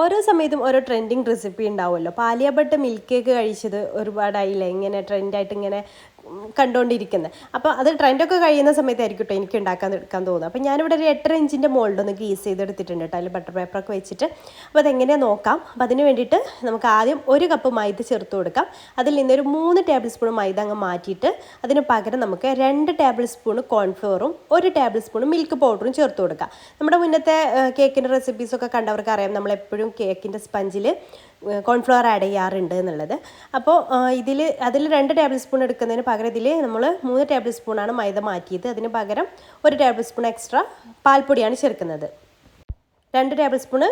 ഓരോ സമയത്തും ഓരോ ട്രെൻഡിങ് റെസിപ്പി ഉണ്ടാവുമല്ലോ. അപ്പോൾ ആലിയ ഭട്ട് മിൽക്ക് കേക്ക് കഴിച്ചത് ഒരുപാടായില്ലേ ഇങ്ങനെ ട്രെൻഡായിട്ട് ഇങ്ങനെ കണ്ടുകൊണ്ടിരിക്കുന്നത്. അപ്പോൾ അത് ട്രെൻഡൊക്കെ കഴിയുന്ന സമയത്തായിരിക്കും കേട്ടോ എനിക്ക് എടുക്കാൻ തോന്നുന്നത്. അപ്പോൾ ഞാനിവിടെ ഒരു 8.5 ഇഞ്ചിൻ്റെ മോൾഡൊന്ന് ഗ്രീസ് ചെയ്തെടുത്തിട്ടുണ്ട് കേട്ടോ, അതിൽ ബട്ടർ പേപ്പറൊക്കെ വെച്ചിട്ട്. അപ്പോൾ അതെങ്ങനെയാണ് നോക്കാം. അപ്പോൾ അതിന് വേണ്ടിയിട്ട് നമുക്ക് ആദ്യം 1 കപ്പ് മൈദ ചേർത്ത് കൊടുക്കാം. അതിൽ നിന്നൊരു 3 ടേബിൾ സ്പൂൺ മൈദ അങ്ങ് മാറ്റിയിട്ട് അതിന് പകരം നമുക്ക് 2 ടേബിൾ സ്പൂൺ കോൺഫ്ലോറും 1 ടേബിൾ സ്പൂൺ മിൽക്ക് പൗഡറും ചേർത്ത് കൊടുക്കാം. നമ്മുടെ മുന്നത്തെ കേക്കിൻ്റെ റെസിപ്പീസൊക്കെ കണ്ടവർക്ക് അറിയാം, നമ്മളെപ്പോഴും കേക്കിൻ്റെ സ്പഞ്ചിൽ കോൺഫ്ലവർ ആഡ് ചെയ്യാറുണ്ട് എന്നുള്ളത്. അപ്പോൾ അതിൽ 2 ടേബിൾ സ്പൂൺ എടുക്കുന്നതിന് പകരം ഇതിൽ നമ്മൾ 3 ടേബിൾ സ്പൂണാണ് മൈദ മാറ്റിയത്. അതിന് പകരം 1 ടേബിൾ സ്പൂൺ എക്സ്ട്രാ പാൽപ്പൊടിയാണ് ചേർക്കുന്നത്. 2 ടേബിൾ സ്പൂണ്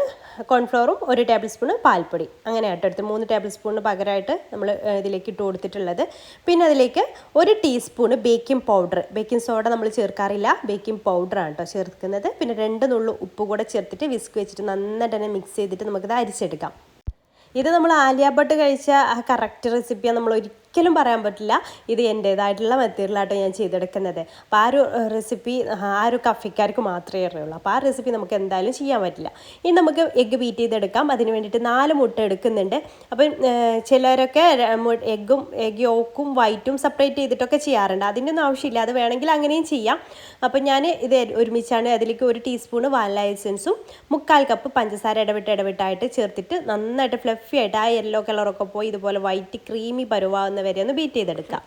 കോൺഫ്ലവറും 1 ടേബിൾ സ്പൂണ് പാൽപ്പൊടി, അങ്ങനെ എടുത്ത് 3 ടേബിൾ സ്പൂണിന് പകരമായിട്ട് നമ്മൾ ഇതിലേക്ക് ഇട്ട് കൊടുത്തിട്ടുള്ളത്. പിന്നെ അതിലേക്ക് 1 teaspoon baking powder, baking soda നമ്മൾ ചേർക്കാറില്ല, ബേക്കിംഗ് പൗഡറാണ് കേട്ടോ ചേർക്കുന്നത്. പിന്നെ 2 നുള്ളു ഉപ്പ് കൂടെ ചേർത്തിട്ട് വിസ്ക് വെച്ചിട്ട് നന്നായിട്ട് തന്നെ മിക്സ് ചെയ്തിട്ട് നമുക്കിത് അരിച്ചെടുക്കാം. ഇത് നമ്മൾ ആലിയ ഭട്ട് കഴിച്ച ആ കറക്റ്റ് റെസിപ്പിയാണ് നമ്മൾ ഒരിക്കലും പറയാൻ പറ്റില്ല. ഇത് എൻ്റേതായിട്ടുള്ള മെത്തേഡിലാട്ടോ ഞാൻ ചെയ്തെടുക്കുന്നത്. അപ്പോൾ ആ ഒരു റെസിപ്പി ആ ഒരു കഫിക്കാർക്ക് മാത്രമേ അറിയുള്ളൂ. അപ്പോൾ ആ റെസിപ്പി നമുക്ക് എന്തായാലും ചെയ്യാൻ പറ്റില്ല. ഇനി നമുക്ക് എഗ്ഗ് ബീറ്റ് ചെയ്തെടുക്കാം. അതിന് വേണ്ടിയിട്ട് 4 മുട്ട എടുക്കുന്നുണ്ട്. അപ്പം ചിലരൊക്കെ എഗ് യോക്കും വൈറ്റും സെപ്പറേറ്റ് ചെയ്തിട്ടൊക്കെ ചെയ്യാറുണ്ട്. അതിൻ്റെ ഒന്നും ആവശ്യമില്ല, അത് വേണമെങ്കിൽ അങ്ങനെയും ചെയ്യാം. അപ്പം ഞാൻ ഇത് ഒരുമിച്ചാണ് അതിലേക്ക് 1 ടീസ്പൂണ് വാനില എസൻസും 1/4 കപ്പ് പഞ്ചസാര ഇടവിട്ടായിട്ട് ചേർത്തിട്ട് നന്നായിട്ട് ഫ്ലഫി ആയിട്ട് ആ യെല്ലോ കളറൊക്കെ പോയി ഇതുപോലെ വൈറ്റ് ക്രീമി പരുവാകുന്ന വരെ ഒന്ന് ബീറ്റ് ചെയ്തെടുക്കാം.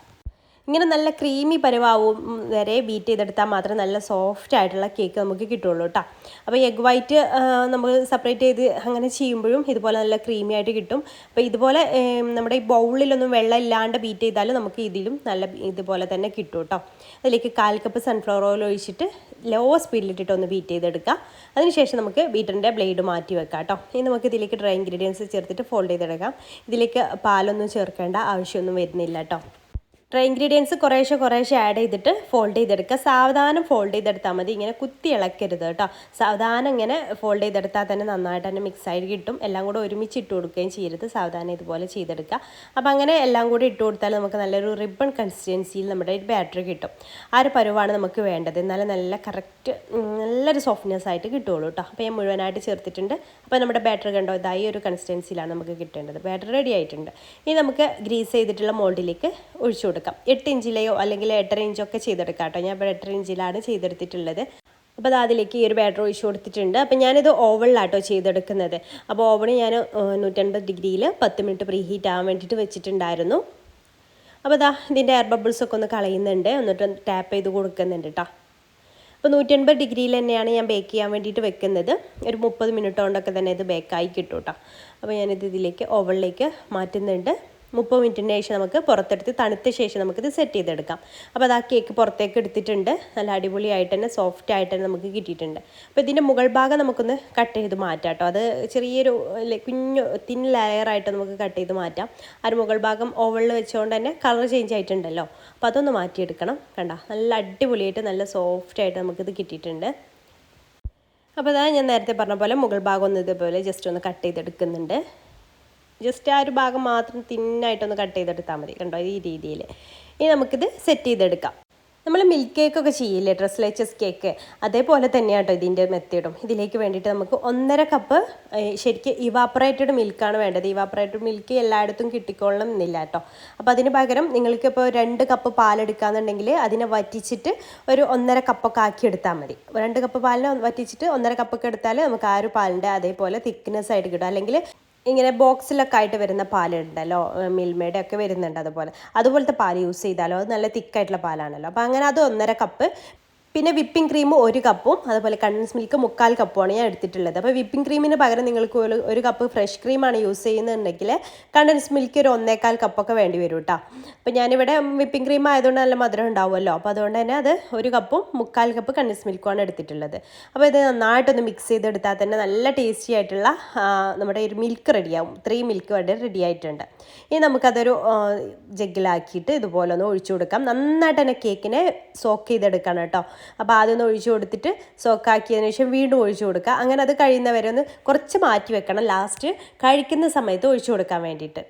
ഇങ്ങനെ നല്ല ക്രീമി പരുവാവും വരെ ബീറ്റ് ചെയ്തെടുത്താൽ മാത്രമേ നല്ല സോഫ്റ്റ് ആയിട്ടുള്ള കേക്ക് നമുക്ക് കിട്ടുള്ളൂ കേട്ടോ. അപ്പോൾ എഗ് വൈറ്റ് നമ്മൾ സെപ്പറേറ്റ് ചെയ്ത് അങ്ങനെ ചെയ്യുമ്പോഴും ഇതുപോലെ നല്ല ക്രീമി ആയിട്ട് കിട്ടും. അപ്പോൾ ഇതുപോലെ നമ്മുടെ ഈ ബൗളിലൊന്നും വെള്ളം ഇല്ലാണ്ട് ബീറ്റ് ചെയ്താലും നമുക്ക് ഇതിലും നല്ല ഇതുപോലെ തന്നെ കിട്ടും കേട്ടോ. അതിലേക്ക് 1/4 കപ്പ് സൺഫ്ലവർ ഓയിൽ ഒഴിച്ചിട്ട് ലോ സ്പീഡിലിട്ടിട്ട് ഒന്ന് ബീറ്റ് ചെയ്തെടുക്കാം. അതിനുശേഷം നമുക്ക് ബീറ്ററിൻ്റെ ബ്ലേഡ് മാറ്റി വെക്കാം കേട്ടോ. ഇനി നമുക്ക് ഇതിലേക്ക് ഡ്രൈ ഇൻഗ്രീഡിയൻസ് ചേർത്തിട്ട് ഫോൾഡ് ചെയ്തെടുക്കാം. ഇതിലേക്ക് പാലൊന്നും ചേർക്കേണ്ട ആവശ്യമൊന്നും വരുന്നില്ല കേട്ടോ. ഡ്രൈ ഇൻഗ്രീഡിയൻസ് കുറേശ്ശെ ആഡ് ചെയ്തിട്ട് ഫോൾഡ് ചെയ്തെടുക്കുക. സാവധാനം ഫോൾഡ് ചെയ്തെടുത്താൽ മതി, ഇങ്ങനെ കുത്തി ഇളക്കരുത് കേട്ടോ. സാവധാനം ഇങ്ങനെ ഫോൾഡ് ചെയ്തെടുത്താൽ തന്നെ നന്നായിട്ട് തന്നെ മിക്സ് ആയിട്ട് കിട്ടും. എല്ലാം കൂടെ ഒരുമിച്ച് ഇട്ട് കൊടുക്കുകയും ചെയ്യരുത്, സാവധാനം ഇതുപോലെ ചെയ്തെടുക്കുക. അപ്പോൾ അങ്ങനെ എല്ലാം കൂടി ഇട്ട് കൊടുത്താൽ നമുക്ക് നല്ലൊരു റിബൺ കൺസിസ്റ്റൻസിയിൽ നമ്മുടെ ബാറ്റർ കിട്ടും. ആ ഒരു പരുവാണ് നമുക്ക് വേണ്ടത്, എന്നാലും നല്ല കറക്റ്റ് നല്ലൊരു സോഫ്റ്റ്നെസ് ആയിട്ട് കിട്ടുള്ളൂ കേട്ടോ. അപ്പോൾ ഞാൻ മുഴുവനായിട്ട് ചേർത്തിട്ടുണ്ട്. അപ്പോൾ നമ്മുടെ ബാറ്റർ കണ്ടോ, ഇതായി ഒരു കൺസിസ്റ്റൻസിയിലാണ് നമുക്ക് കിട്ടേണ്ടത്. ബാറ്റർ റെഡി ആയിട്ടുണ്ട്. ഇനി നമുക്ക് ഗ്രീസ് ചെയ്തിട്ടുള്ള മോൾഡിലേക്ക് ഒഴിച്ചു കൊടുക്കാം. 8 ഇഞ്ചിലെയോ അല്ലെങ്കിൽ 8.5 ഇഞ്ചൊക്കെ ചെയ്തെടുക്കാം കേട്ടോ. ഞാൻ ഇപ്പോൾ 8.5 ഇഞ്ചിലാണ് ചെയ്തെടുത്തിട്ടുള്ളത്. അപ്പോൾ അത് അതിലേക്ക് ഈ ഒരു ബാറ്റർ ഒഴിച്ച് കൊടുത്തിട്ടുണ്ട്. അപ്പോൾ ഞാനിത് ഓവനിലാട്ടോ ചെയ്തെടുക്കുന്നത്. അപ്പോൾ ഓവന് ഞാൻ 150 ഡിഗ്രിയിൽ 10 മിനിറ്റ് പ്രീ ഹീറ്റ് ആവാൻ വേണ്ടിയിട്ട് വെച്ചിട്ടുണ്ടായിരുന്നു. അപ്പോൾ ഇതാ ഇതിൻ്റെ എയർ ബബിൾസൊക്കെ ഒന്ന് കളയുന്നുണ്ട്, എന്നിട്ട് ടാപ്പ് ചെയ്ത് കൊടുക്കുന്നുണ്ട് കേട്ടോ. അപ്പോൾ 180 ഡിഗ്രിയിൽ തന്നെയാണ് ഞാൻ ബേക്ക് ചെയ്യാൻ വേണ്ടിയിട്ട് വെക്കുന്നത്. ഒരു 30 മിനിറ്റ് കൊണ്ടൊക്കെ തന്നെ ഇത് ബേക്കായി കിട്ടും കേട്ടോ. അപ്പോൾ ഞാനിത് ഇതിലേക്ക് ഓവനിലേക്ക് മാറ്റുന്നുണ്ട്. 30 മിനിറ്റിന് ശേഷം നമുക്ക് പുറത്തെടുത്ത് തണുത്ത ശേഷം നമുക്കിത് സെറ്റ് ചെയ്തെടുക്കാം. അപ്പോൾ അത് ആ കേക്ക് പുറത്തേക്ക് എടുത്തിട്ടുണ്ട്. നല്ല അടിപൊളിയായിട്ട് തന്നെ സോഫ്റ്റ് ആയിട്ട് തന്നെ നമുക്ക് കിട്ടിയിട്ടുണ്ട്. അപ്പോൾ ഇതിൻ്റെ മുകൾ ഭാഗം നമുക്കൊന്ന് കട്ട് ചെയ്ത് മാറ്റാം കേട്ടോ. അത് ചെറിയൊരു കുഞ്ഞു തിൻ ലെയറായിട്ട് നമുക്ക് കട്ട് ചെയ്ത് മാറ്റാം. ആ ഒരു മുകൾ ഭാഗം ഓവനിൽ വെച്ചുകൊണ്ട് തന്നെ കളർ ചേഞ്ച് ആയിട്ടുണ്ടല്ലോ, അപ്പോൾ അതൊന്ന് മാറ്റിയെടുക്കണം. കണ്ടോ, നല്ല അടിപൊളിയായിട്ട് നല്ല സോഫ്റ്റ് ആയിട്ട് നമുക്കിത് കിട്ടിയിട്ടുണ്ട്. അപ്പോൾ അതാ ഞാൻ നേരത്തെ പറഞ്ഞ പോലെ മുകൾ ഭാഗം ഒന്ന് ഇതുപോലെ ജസ്റ്റ് ഒന്ന് കട്ട് ചെയ്തെടുക്കുന്നുണ്ട്. ജസ്റ്റ് ആ ഒരു ഭാഗം മാത്രം തിന്നായിട്ടൊന്ന് കട്ട് ചെയ്തെടുത്താൽ മതി. കണ്ടോ, ഈ രീതിയിൽ. ഇനി നമുക്കിത് സെറ്റ് ചെയ്തെടുക്കാം. നമ്മൾ മിൽക്ക് കേക്കൊക്കെ ചെയ്യില്ലേ, ഡ്രസ്ലെച്ചസ് കേക്ക്, അതേപോലെ തന്നെയാണ് കേട്ടോ ഇതിൻ്റെ മെത്തേഡും. ഇതിലേക്ക് വേണ്ടിയിട്ട് നമുക്ക് 1.5 കപ്പ് ശരിക്കും ഇവാപ്പറേറ്റഡ് മിൽക്കാണ് വേണ്ടത്. ഇവാപ്പറേറ്റഡ് മിൽക്ക് എല്ലായിടത്തും കിട്ടിക്കൊള്ളണം എന്നില്ല കേട്ടോ. അപ്പോൾ അതിന് പകരം നിങ്ങൾക്കിപ്പോൾ 2 കപ്പ് പാലെടുക്കാന്നുണ്ടെങ്കിൽ അതിനെ വറ്റിച്ചിട്ട് ഒരു 1.5 കപ്പൊക്കെ ആക്കി എടുത്താൽ മതി. 2 കപ്പ് പാലിനെ വറ്റിച്ചിട്ട് 1.5 കപ്പൊക്കെ എടുത്താൽ നമുക്ക് ആ ഒരു പാലിൻ്റെ അതേപോലെ തിക്നെസ് ആയിട്ട് കിട്ടും. അല്ലെങ്കിൽ ഇങ്ങനെ ബോക്സിലൊക്കെ ആയിട്ട് വരുന്ന പാലുണ്ടല്ലോ, മിൽമയുടെ ഒക്കെ വരുന്നുണ്ട്, അതുപോലത്തെ പാൽ യൂസ് ചെയ്താലോ അത് നല്ല തിക്കായിട്ടുള്ള പാലാണല്ലോ. അപ്പോൾ അങ്ങനെ അത് 1.5 കപ്പ്. പിന്നെ വിപ്പിംഗ് ക്രീം 1 കപ്പും അതുപോലെ കണ്ടൻസ് മിൽക്ക് 1/4 കപ്പുമാണ് ഞാൻ എടുത്തിട്ടുള്ളത്. അപ്പോൾ വിപ്പിംഗ് ക്രീമിന് പകരം നിങ്ങൾക്ക് 1 കപ്പ് ഫ്രഷ് ക്രീമാണ് യൂസ് ചെയ്യുന്നുണ്ടെങ്കിൽ കണ്ടൻസ് മിൽക്ക് ഒരു 1/4 കപ്പൊക്കെ വേണ്ടി വരും കേട്ടോ. അപ്പോൾ ഞാനിവിടെ വിപ്പിംഗ് ക്രീം ആയതുകൊണ്ട് നല്ല മധുരം ഉണ്ടാവുമല്ലോ, അപ്പോൾ അതുകൊണ്ട് തന്നെ അത് 1 കപ്പും 1/4 കപ്പ് കണ്ടൻസ് മിൽക്കുമാണ് എടുത്തിട്ടുള്ളത്. അപ്പോൾ ഇത് നന്നായിട്ടൊന്ന് മിക്സ് ചെയ്തെടുത്താൽ തന്നെ നല്ല ടേസ്റ്റി ആയിട്ടുള്ള നമ്മുടെ ഒരു മിൽക്ക് റെഡിയാവും. 3 മിൽക്ക് വരെ റെഡി ആയിട്ടുണ്ട്. ഇനി നമുക്കതൊരു ജഗ്ഗിലാക്കിയിട്ട് ഇതുപോലെ ഒന്ന് ഒഴിച്ചു കൊടുക്കാം. നന്നായിട്ട് തന്നെ കേക്കിനെ സോക്ക് ചെയ്തെടുക്കണം കേട്ടോ. അപ്പോൾ ആദ്യം ഒന്ന് ഒഴിച്ചു കൊടുത്തിട്ട് സോക്കാക്കിയതിന് ശേഷം വീണ്ടും ഒഴിച്ചു കൊടുക്കുക. അങ്ങനെ അത് കഴിയുന്നവരെ ഒന്ന് കുറച്ച് മാറ്റി വെക്കണം, ലാസ്റ്റ് കഴിക്കുന്ന സമയത്ത് ഒഴിച്ചു കൊടുക്കാൻ വേണ്ടിയിട്ട്.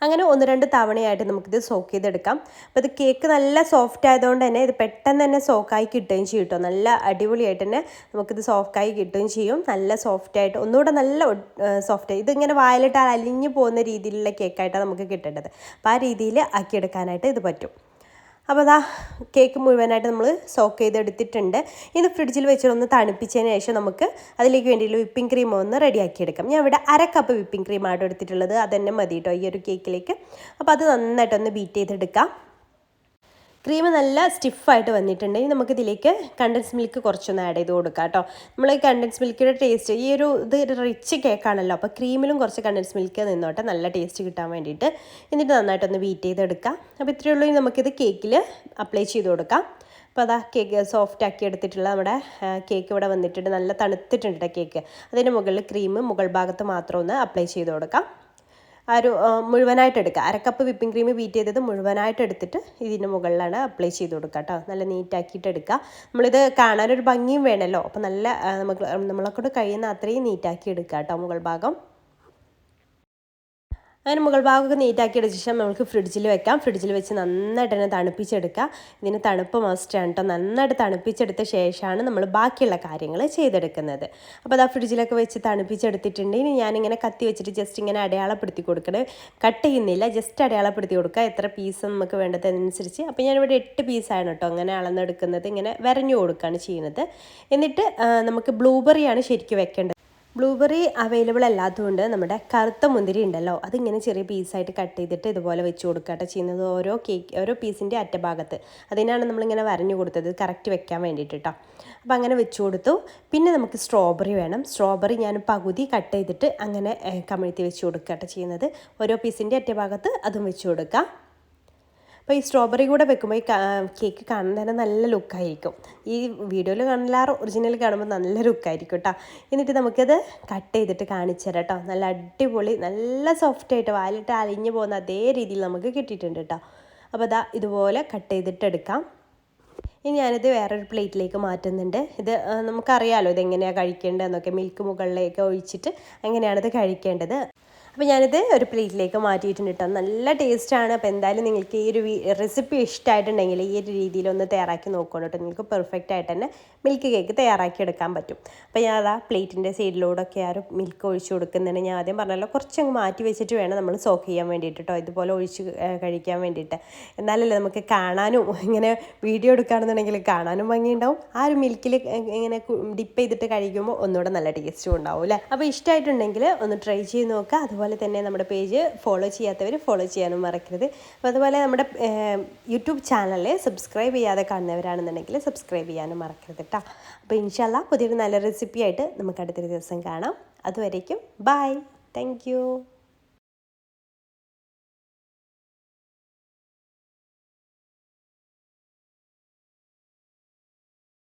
അങ്ങനെ 1-2 തവണയായിട്ട് നമുക്കിത് സോക്ക് ചെയ്തെടുക്കാം. അപ്പോൾ ഇത് കേക്ക് നല്ല സോഫ്റ്റ് ആയതുകൊണ്ട് തന്നെ ഇത് പെട്ടെന്ന് തന്നെ സോക്കായി കിട്ടുകയും ചെയ്യും കേട്ടോ. നല്ല അടിപൊളിയായിട്ട് തന്നെ നമുക്കിത് സോഫ്റ്റായി കിട്ടുകയും ചെയ്യും. നല്ല സോഫ്റ്റായിട്ട് ഒന്നുകൂടെ നല്ല സോഫ്റ്റ്, ഇതിങ്ങനെ വായിലിട്ട് അലിഞ്ഞു പോകുന്ന രീതിയിലുള്ള കേക്കായിട്ടാണ് നമുക്ക് കിട്ടേണ്ടത്. അപ്പോൾ ആ രീതിയിൽ ആക്കിയെടുക്കാനായിട്ട് ഇത് പറ്റും. അപ്പോൾ അതാ കേക്ക് മുഴുവനായിട്ട് നമ്മൾ സോക്ക് ചെയ്തെടുത്തിട്ടുണ്ട്. ഇത് ഫ്രിഡ്ജിൽ വെച്ചിട്ടൊന്ന് തണുപ്പിച്ചതിന് ശേഷം നമുക്ക് അതിലേക്ക് വേണ്ടിയുള്ള വിപ്പിംഗ് ക്രീം ഒന്ന് റെഡിയാക്കിയെടുക്കാം. ഞാൻ ഇവിടെ 1 കപ്പ് വിപ്പിംഗ് ക്രീമാണ് എടുത്തിട്ടുള്ളത്. അതന്നെ മതി കേട്ടോ ഈ ഒരു കേക്കിലേക്ക്. അപ്പോൾ അത് നന്നായിട്ടൊന്ന് ബീറ്റ് ചെയ്തെടുക്കാം. ക്രീം നല്ല സ്റ്റിഫായിട്ട് വന്നിട്ടുണ്ടെങ്കിൽ നമുക്കിതിലേക്ക് കണ്ടൻസ് മിൽക്ക് കുറച്ചൊന്ന് ആഡ് ചെയ്ത് കൊടുക്കാം കേട്ടോ. നമ്മൾ ഈ കണ്ടൻസ് മിൽക്കിൻ്റെ ടേസ്റ്റ്, ഈ ഒരു ഇത് റിച്ച് കേക്കാണല്ലോ, അപ്പോൾ ക്രീമിലും കുറച്ച് കണ്ടൻസ് മിൽക്ക് നിന്നോട്ടെ നല്ല ടേസ്റ്റ് കിട്ടാൻ വേണ്ടിയിട്ട്. എന്നിട്ട് നന്നായിട്ടൊന്ന് ബീറ്റ് ചെയ്തെടുക്കാം. അപ്പോൾ ഇത്രയേ ഉള്ളൂ. നമുക്കിത് കേക്കിൽ അപ്ലൈ ചെയ്ത് കൊടുക്കാം. അപ്പോൾ അതാ കേക്ക് സോഫ്റ്റ് ആക്കി എടുത്തിട്ടുള്ള നമ്മുടെ കേക്ക് ഇവിടെ വന്നിട്ടുണ്ട്. നല്ല തണുത്തിട്ടുണ്ട് കേക്ക്. അതിൻ്റെ മുകളിൽ ക്രീം മുകൾ ഭാഗത്ത് മാത്രം ഒന്ന് അപ്ലൈ ചെയ്ത് കൊടുക്കാം. മുഴുവനായിട്ട് എടുക്കുക. 1 കപ്പ് വിപ്പിംഗ് ക്രീം ബീറ്റ് ചെയ്തത് മുഴുവനായിട്ട് എടുത്തിട്ട് ഇതിൻ്റെ മുകളിലാണ് അപ്ലൈ ചെയ്ത് കൊടുക്കുക കേട്ടോ. നല്ല നീറ്റാക്കിയിട്ട് എടുക്കുക. നമ്മളിത് കാണാനൊരു ഭംഗിയും വേണമല്ലോ, അപ്പോൾ നല്ല നമ്മളെക്കൊണ്ട് കഴിയുന്ന അത്രയും നീറ്റാക്കി എടുക്കുക കേട്ടോ മുകൾ ഭാഗം. അങ്ങനെ മുകൾ ഭാഗമൊക്കെ നീറ്റാക്കി എടുത്ത ശേഷം നമുക്ക് ഫ്രിഡ്ജിൽ വെക്കാം. ഫ്രിഡ്ജിൽ വെച്ച് നന്നായിട്ട് തന്നെ തണുപ്പിച്ചെടുക്കുക. ഇതിന് തണുപ്പ് മസ്റ്റാണ് കേട്ടോ. നന്നായിട്ട് തണുപ്പിച്ചെടുത്ത ശേഷമാണ് നമ്മൾ ബാക്കിയുള്ള കാര്യങ്ങൾ ചെയ്തെടുക്കുന്നത്. അപ്പോൾ അതാ ഫ്രിഡ്ജിലൊക്കെ വെച്ച് തണുപ്പിച്ചെടുത്തിട്ടുണ്ടെങ്കിൽ ഞാനിങ്ങനെ കത്തി വെച്ചിട്ട് ജസ്റ്റ് ഇങ്ങനെ അടയാളപ്പെടുത്തി കൊടുക്കണേ. കട്ട് ചെയ്യുന്നില്ല, ജസ്റ്റ് അടയാളപ്പെടുത്തി കൊടുക്കുക. എത്ര പീസ് നമുക്ക് വേണ്ടതനുസരിച്ച്. അപ്പോൾ ഞാനിവിടെ 8 പീസാണ് കേട്ടോ അങ്ങനെ അളന്നെടുക്കുന്നത്. ഇങ്ങനെ വരഞ്ഞു കൊടുക്കുകയാണ് ചെയ്യുന്നത്. എന്നിട്ട് നമുക്ക് ബ്ലൂബെറിയാണ് ശരിക്കും വെക്കേണ്ടത്. ബ്ലൂബെറി അവൈലബിൾ അല്ലാത്തതുകൊണ്ട് നമ്മുടെ കറുത്ത മുന്തിരി ഉണ്ടല്ലോ, അതിങ്ങനെ ചെറിയ പീസായിട്ട് കട്ട് ചെയ്തിട്ട് ഇതുപോലെ വെച്ച് കൊടുക്കട്ടെ ചെയ്യുന്നത്. ഓരോ പീസിൻ്റെ അറ്റഭാഗത്ത് അതിനാണ് നമ്മളിങ്ങനെ വരഞ്ഞു കൊടുത്തത് കറക്റ്റ് വെക്കാൻ വേണ്ടിയിട്ട് കേട്ടോ. അപ്പോൾ അങ്ങനെ വെച്ച് കൊടുത്തു. പിന്നെ നമുക്ക് സ്ട്രോബെറി വേണം. സ്ട്രോബെറി ഞാൻ പകുതി കട്ട് ചെയ്തിട്ട് അങ്ങനെ കമിഴ്ത്തി വെച്ച് കൊടുക്കട്ടെ ചെയ്യുന്നത്. ഓരോ പീസിൻ്റെ അറ്റഭാഗത്ത് അതും വെച്ച് കൊടുക്കാം. അപ്പോൾ ഈ സ്ട്രോബെറി കൂടെ വെക്കുമ്പോൾ ഈ കേക്ക് കാണാൻ തന്നെ നല്ല ലുക്കായിരിക്കും. ഈ വീഡിയോയിൽ കാണില്ലാറ് ഒറിജിനൽ കാണുമ്പോൾ നല്ല ലുക്കായിരിക്കും കേട്ടോ. എന്നിട്ട് നമുക്കത് കട്ട് ചെയ്തിട്ട് കാണിച്ചു തരാം കേട്ടോ. നല്ല അടിപൊളി നല്ല സോഫ്റ്റായിട്ട് വായിലിട്ട് അലിഞ്ഞു പോകുന്ന അതേ രീതിയിൽ നമുക്ക് കിട്ടിയിട്ടുണ്ട് കേട്ടോ. അപ്പോൾ അതാ ഇതുപോലെ കട്ട് ചെയ്തിട്ട് എടുക്കാം. ഇനി ഞാനിത് വേറൊരു പ്ലേറ്റിലേക്ക് മാറ്റുന്നുണ്ട്. ഇത് നമുക്കറിയാമല്ലോ ഇതെങ്ങനെയാണ് കഴിക്കേണ്ടതെന്നൊക്കെ. മിൽക്ക് മുകളിലേക്ക് ഒഴിച്ചിട്ട് എങ്ങനെയാണിത് കഴിക്കേണ്ടത്. അപ്പോൾ ഞാനിത് ഒരു പ്ലേറ്റിലേക്ക് മാറ്റിയിട്ടുണ്ട് കേട്ടോ. നല്ല ടേസ്റ്റാണ്. അപ്പോൾ എന്തായാലും നിങ്ങൾക്ക് ഈ ഒരു റെസിപ്പി ഇഷ്ടമായിട്ടുണ്ടെങ്കിൽ ഈ ഒരു രീതിയിലൊന്ന് തയ്യാറാക്കി നോക്കണം കേട്ടോ. നിങ്ങൾക്ക് പെർഫെക്റ്റ് ആയിട്ട് തന്നെ മിൽക്ക് കേക്ക് തയ്യാറാക്കി എടുക്കാൻ പറ്റും. അപ്പോൾ ഞാൻ അതാ പ്ലേറ്റിൻ്റെ സൈഡിലൂടെയൊക്കെ മിൽക്ക് ഒഴിച്ച് കൊടുക്കുന്നുണ്ട്. ഞാൻ ആദ്യം പറഞ്ഞല്ലോ കുറച്ചങ്ങ് മാറ്റി വെച്ചിട്ട് വേണം നമ്മൾ സോക്ക് ചെയ്യാൻ വേണ്ടിയിട്ട് കേട്ടോ. ഇതുപോലെ ഒഴിച്ച് കഴിക്കാൻ വേണ്ടിയിട്ട്. എന്നാലല്ലേ നമുക്ക് കാണാനും ഇങ്ങനെ വീഡിയോ എടുക്കുകയാണെന്നുണ്ടെങ്കിൽ കാണാനും ഭംഗിയുണ്ടാവും. ആ ഒരു മിൽക്കിൽ ഇങ്ങനെ ഡിപ്പ് ചെയ്തിട്ട് കഴിക്കുമ്പോൾ ഒന്നുകൂടെ നല്ല ടേസ്റ്റും ഉണ്ടാവും അല്ലേ. അപ്പോൾ ഇഷ്ടമായിട്ടുണ്ടെങ്കിൽ ഒന്ന് ട്രൈ ചെയ്ത് നോക്കുക. അതുപോലെ തന്നെ നമ്മുടെ പേജ് ഫോളോ ചെയ്യാത്തവർ ഫോളോ ചെയ്യാനും മറക്കരുത്. അപ്പോൾ അതുപോലെ നമ്മുടെ യൂട്യൂബ് ചാനൽ സബ്സ്ക്രൈബ് ചെയ്യാതെ കാണുന്നവരാണെന്നുണ്ടെങ്കിൽ സബ്സ്ക്രൈബ് ചെയ്യാനും മറക്കരുത് കേട്ടോ. അപ്പോൾ ഇൻഷാ അല്ലാഹ് പുതിയൊരു നല്ല റെസിപ്പി ആയിട്ട് നമുക്ക് അടുത്തൊരു ദിവസം കാണാം. അതുവരേക്കും ബൈ. Thank you.